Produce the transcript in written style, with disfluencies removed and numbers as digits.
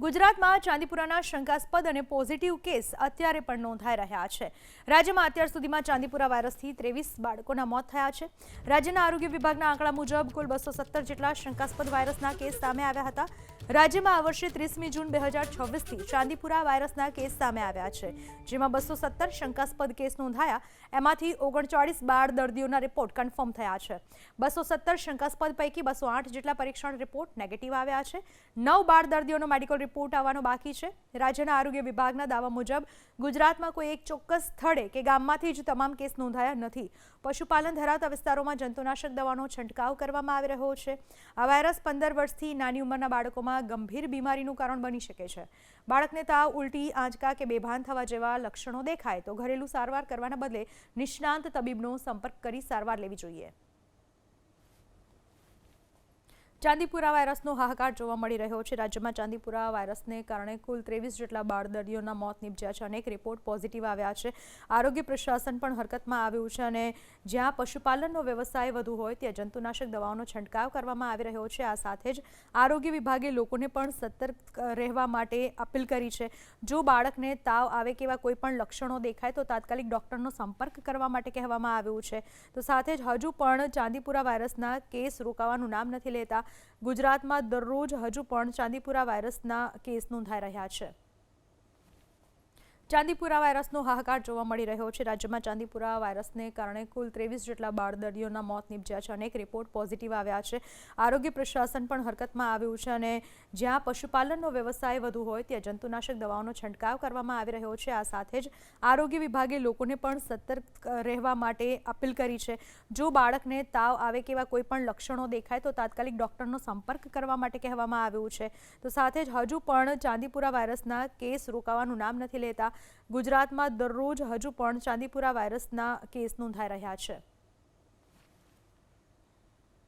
ગુજરાતમાં ચાંદીપુરાના શંકાસ્પદ અને પોઝિટિવ કેસ અત્યારે પણ નોંધાઈ રહ્યા છે। રાજ્યમાં અત્યાર સુધીમાં ચાંદીપુરા વાયરસથી 23 બાળકોના મોત થયા છે। રાજ્યના આરોગ્ય વિભાગના આંકડા મુજબ કુલ 217 જેટલા શંકાસ્પદ વાયરસના કેસ સામે આવ્યા હતા। રાજ્યમાં આ વર્ષે 30મી જૂન 2026થી ચાંદીપુરા વાયરસના કેસ સામે આવ્યા છે, જેમાં 217 શંકાસ્પદ કેસ નોંધાયા। એમાંથી 39 બાળ દર્દીઓના રિપોર્ટ કન્ફર્મ થયા છે। 217 શંકાસ્પદ પૈકી 208 જેટલા પરીક્ષણ રિપોર્ટ નેગેટિવ આવ્યા છે। 9 બાળ દર્દીઓનો મેડિકલ રિપોર્ટ આવવાનો બાકી છે। રાજ્યના આરોગ્ય વિભાગના દાવા મુજબ ગુજરાતમાં કોઈ એક ચોક્કસ સ્થળે કે ગામમાંથી જ તમામ કેસ નોંધાયા નથી। પશુપાલન ધરાવતા વિસ્તારોમાં જંતુનાશક દવાનો છંટકાવ કરવામાં આવી રહ્યો છે। આ વાયરસ 15 વર્ષથી નાની ઉંમરના બાળકોમાં ગંભીર બીમારીનું કારણ બની શકે છે। બાળકને તાવ, ઉલટી, આંચકા કે બેભાન થવા જેવા લક્ષણો દેખાય તો ઘરેલું સારવાર કરવાના બદલે નિષ્ણાંત તબીબનો સંપર્ક કરી સારવાર લેવી જોઈએ। ચાંદીપુરા વાયરસનો હાહાકાર જોવા મળી રહ્યો છે। રાજ્યમાં ચાંદીપુરા વાયરસને કારણે કુલ 23 જેટલા બાળ દર્દીઓના મોત નીપજ્યા છે। અનેક રિપોર્ટ પોઝિટિવ આવ્યા છે। આરોગ્ય પ્રશાસન પણ હરકતમાં આવ્યું છે અને જ્યાં પશુપાલનનો વ્યવસાય વધુ હોય ત્યાં જંતુનાશક દવાઓનો છંટકાવ કરવામાં આવી રહ્યો છે। આ સાથે જ આરોગ્ય વિભાગે લોકોને પણ સતર્ક રહેવા માટે અપીલ કરી છે। જો બાળકને તાવ આવે કે એવા કોઈ પણ લક્ષણો દેખાય તો તાત્કાલિક ડોક્ટરનો સંપર્ક કરવા માટે કહેવામાં આવ્યું છે। તો સાથે જ હજુ પણ ચાંદીપુરા વાયરસના કેસ રોકાવાનું નામ નથી લેતા। ગુજરાતમાં દરરોજ હજુ પણ ચાંદીપુરા વાયરસના કેસ નોંધાઈ રહ્યા છે। ચાંદીપુરા વાયરસનો હાહાકાર જોવા મળી રહ્યો છે। રાજ્યમાં ચાંદીપુરા વાયરસને કારણે કુલ 23 જેટલા બાળ દર્દીઓના મોત નીપજ્યા છે। અનેક રિપોર્ટ પોઝિટિવ આવ્યા છે। આરોગ્ય પ્રશાસન પણ હરકતમાં આવ્યું છે અને જ્યાં પશુપાલનનો વ્યવસાય વધુ હોય ત્યાં જંતુનાશક દવાઓનો છંટકાવ કરવામાં આવી રહ્યો છે। આ સાથે જ આરોગ્ય વિભાગે લોકોને પણ સતર્ક રહેવા માટે અપીલ કરી છે। જો બાળકને તાવ આવે કે એવા કોઈ પણ લક્ષણો દેખાય તો તાત્કાલિક ડોક્ટરનો સંપર્ક કરવા માટે કહેવામાં આવ્યું છે। તો સાથે જ હજુ પણ ચાંદીપુરા વાયરસના કેસ રોકાવાનું નામ નથી લેતા। ગુજરાતમાં દરરોજ હજુ પણ ચાંદીપુરા વાયરસના કેસ નોંધાઈ રહ્યા છે।